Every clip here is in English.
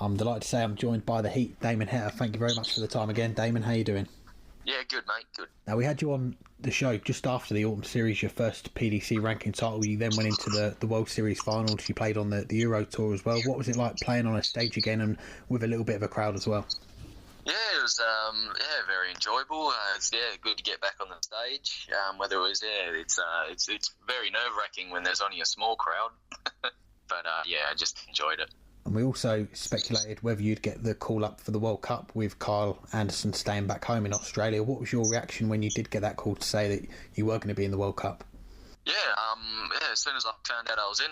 I'm delighted to say I'm joined by the Heat, Damon Heta. Thank you very much for the time again, Damon. How you doing? Yeah, good, mate, good. Now, we had you on the show just after the Autumn Series, your first PDC ranking title. You then went into the World Series finals. You played on the Euro Tour as well. What was it like playing on a stage again and with a little bit of a crowd as well? Yeah, it was very enjoyable. It's good to get back on the stage. Whether it was it's very nerve wracking when there's only a small crowd, but I just enjoyed it. And we also speculated whether you'd get the call up for the World Cup with Kyle Anderson staying back home in Australia. What was your reaction when you did get that call to say that you were going to be in the World Cup? As soon as I found out I was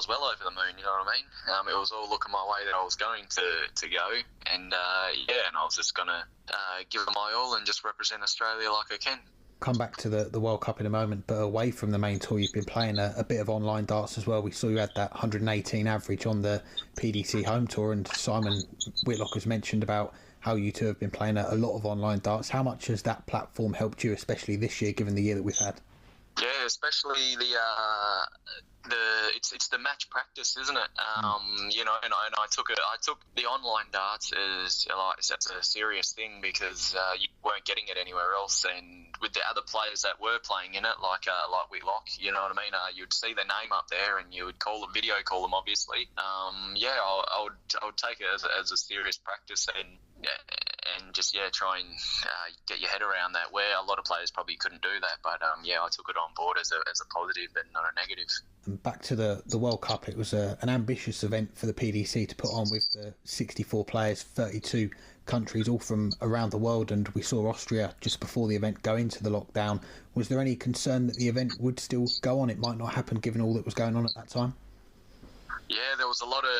well over the moon, you know what I mean? It was all looking my way that I was going to go, and I was just going to give it my all and just represent Australia like I can. Come back to the World Cup in a moment, but away from the main tour, you've been playing a bit of online darts as well. We saw you had that 118 average on the PDC home tour, and Simon Whitlock has mentioned about how you two have been playing a lot of online darts. How much has that platform helped you, especially this year, given the year that we've had? Yeah, especially it's the match practice, isn't it? And I took the online darts as a serious thing because you weren't getting it anywhere else, and with the other players that were playing in it, like Whitlock, you know what I mean? You'd see their name up there, and you would video call them, obviously. I would take it as a serious practice and just try and get your head around that, where a lot of players probably couldn't do that, but I took it on board as a positive and not a negative. And back to the World Cup, it was an ambitious event for the PDC to put on with the 64 players, 32 countries, all from around the world, and we saw Austria just before the event go into the lockdown. Was there any concern that the event would still go on? It might not happen given all that was going on at that time? Yeah, there was a lot of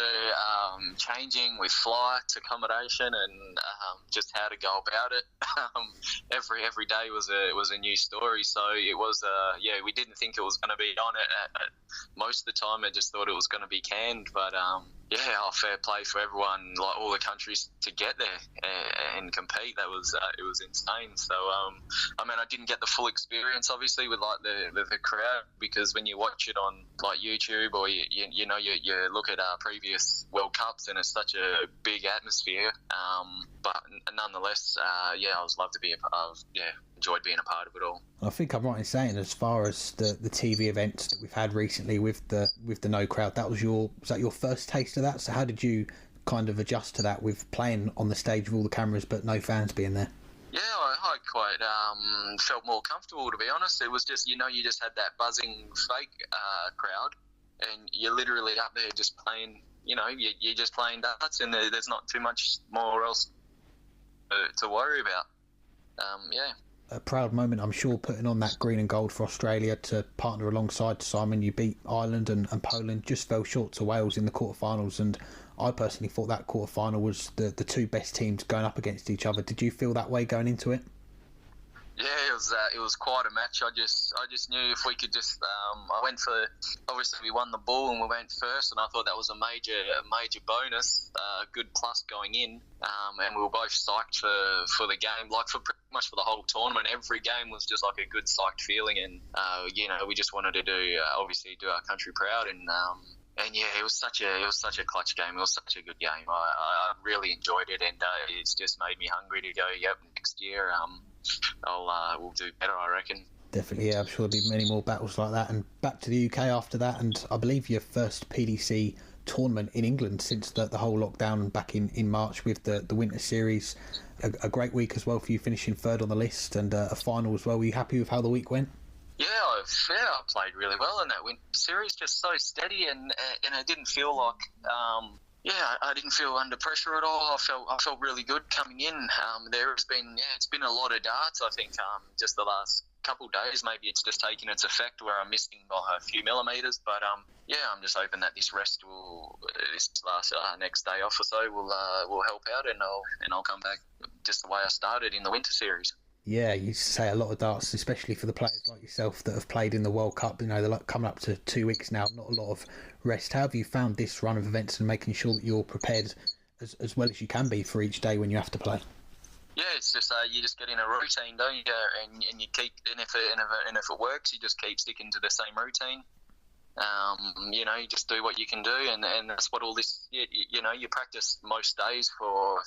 changing with flight accommodation and just how to go about it. Every day was a new story. So it was we didn't think it was going to be on it. Most of the time, I just thought it was going to be canned. But fair play for everyone, like all the countries, to get there and compete. That was it was insane. So I didn't get the full experience, obviously, with like the crowd, because when you watch it on like YouTube or you look at previous World Cups, and it's such a big atmosphere. But nonetheless, I was loved to be enjoyed being a part of it all. I think I'm right in saying, as far as the TV events that we've had recently with the no crowd, was that your first taste of that? So how did you kind of adjust to that with playing on the stage with all the cameras but no fans being there? Yeah, I quite felt more comfortable, to be honest. It was just, you just had that buzzing fake crowd, and you're literally up there just playing, you're just playing darts, and there's not too much more else to worry about. A proud moment, I'm sure, putting on that green and gold for Australia to partner alongside Simon. You beat Ireland and Poland, just fell short to Wales in the quarterfinals, and I personally thought that quarterfinal was the two best teams going up against each other. Did you feel that way going into it? Yeah, it was quite a match. I just knew if we could just I went for, obviously we won the ball and we went first, and I thought that was a major bonus, good plus going in, and we were both psyched for the game, like for pretty much for the whole tournament. Every game was just like a good psyched feeling, and we just wanted to do our country proud, and it was such a clutch game. It was such a good game. I really enjoyed it, and it's just made me hungry to go. Yep, next year we'll do better, I reckon. Definitely, yeah. I'm sure there'll be many more battles like that. And back to the UK after that, and I believe your first PDC tournament in England since the whole lockdown back in March with the Winter Series. A great week as well for you, finishing third on the list, and a final as well. Were you happy with how the week went? Yeah, I played really well in that Winter Series, just so steady, and it didn't feel like I didn't feel under pressure at all. I felt really good coming in. It's been a lot of darts. I think just the last couple of days, maybe it's just taking its effect where I'm missing by a few millimetres. But I'm just hoping that this next day off or so will help out, and I'll come back just the way I started in the Winter Series. Yeah, you say a lot of darts, especially for the players like yourself that have played in the World Cup. They're like coming up to 2 weeks now, not a lot of rest. How have you found this run of events and making sure that you're prepared as well as you can be for each day when you have to play? Yeah, it's just you just get in a routine, don't you? And you keep, and if it works, you just keep sticking to the same routine. You just do what you can do, and that's what all this. You practice most days for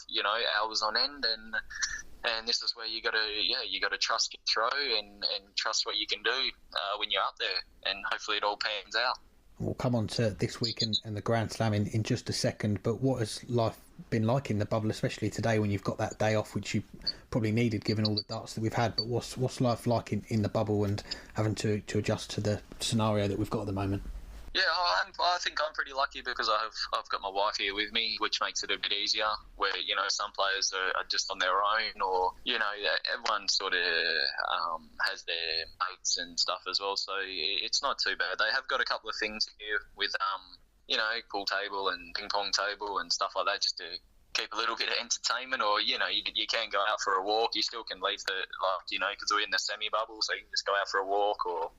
hours on end, and this is where you got to trust your throw and trust what you can do when you're up there, and hopefully it all pans out. We'll come on to this week and the Grand Slam in just a second, but what has life been like in the bubble, especially today when you've got that day off, which you probably needed given all the darts that we've had, but what's life like in the bubble and having to adjust to the scenario that we've got at the moment? Yeah, I think I'm pretty lucky because I've got my wife here with me, which makes it a bit easier. Where some players are just on their own, or everyone sort of has their mates and stuff as well. So it's not too bad. They have got a couple of things here with pool table and ping pong table and stuff like that, just to keep a little bit of entertainment. Or you can go out for a walk. You still can leave because we're in the semi bubble, so you can just go out for a walk. Or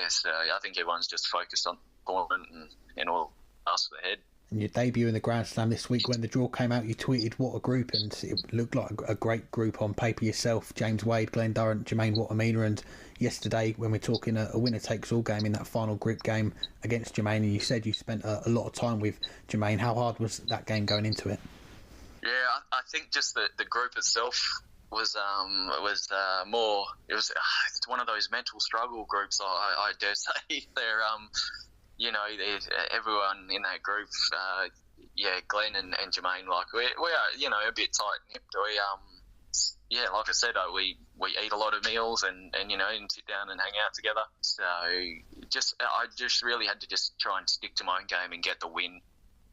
so I think everyone's just focused on the tournament and all tasks ahead. And your debut in the Grand Slam this week, when the draw came out, you tweeted what a group, and it looked like a great group on paper. Yourself, James Wade, Glenn Durrant, Jermaine Wattimena, and yesterday when we're talking a winner-takes-all game in that final group game against Jermaine, and you said you spent a lot of time with Jermaine. How hard was that game going into it? Yeah, I think just the group itself was more. It's one of those mental struggle groups. I dare say they're everyone in that group. Glenn and Jermaine, like we are a bit tight-nipped. Like I said, we eat a lot of meals and sit down and hang out together. So I just really had to just try and stick to my own game and get the win.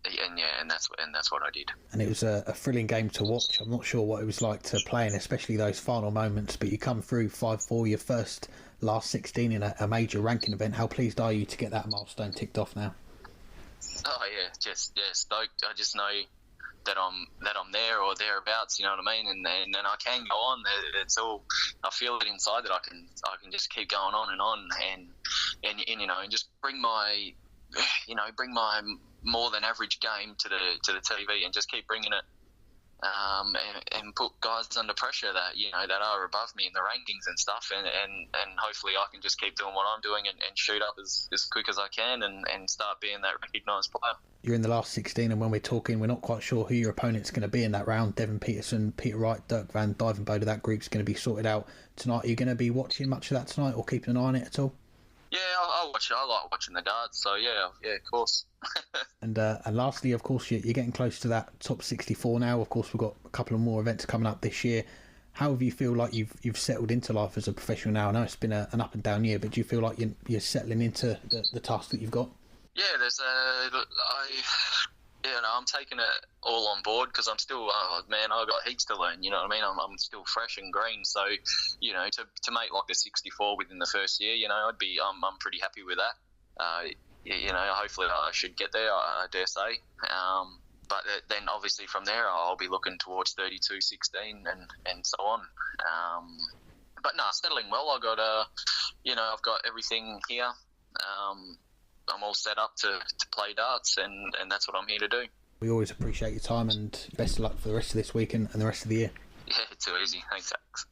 And that's what I did. And it was a thrilling game to watch. I'm not sure what it was like to play in, especially those final moments, but you come through 5-4, your first last 16 in a major ranking event. How pleased are you to get that milestone ticked off now? Oh yeah, just stoked. I just know that I'm there or thereabouts, you know what I mean, and I can go on. It's all, I feel it inside that I can just keep going on and just bring my more than average game to the TV and just keep bringing it and put guys under pressure that are above me in the rankings and stuff, and hopefully I can just keep doing what I'm doing and shoot up as quick as I can and start being that recognised player. You're in the last 16, and when we're talking, we're not quite sure who your opponent's going to be in that round. Devon Peterson, Peter Wright, Dirk van Dijvenbode, that group's going to be sorted out tonight. Are you going to be watching much of that tonight or keeping an eye on it at all? Yeah, I'll watch it. I like watching the darts, so yeah, of course. And lastly, of course, you're getting close to that top 64 now. Of course, we've got a couple of more events coming up this year. How have you feel like you've settled into life as a professional now? I know it's been an up and down year, but do you feel like you're settling into the task that you've got? Yeah, I'm taking it all on board because I'm still, I've got heaps to learn, you know what I mean? I'm still fresh and green, so, to make like the 64 within the first year, I'm pretty happy with that. Hopefully I should get there, I dare say. But then obviously from there I'll be looking towards 32, 16 and so on. But no, settling well. I've got everything here. I'm all set up to play darts, and that's what I'm here to do. We always appreciate your time, and best of luck for the rest of this week and the rest of the year. Yeah, too easy. Thanks, Alex.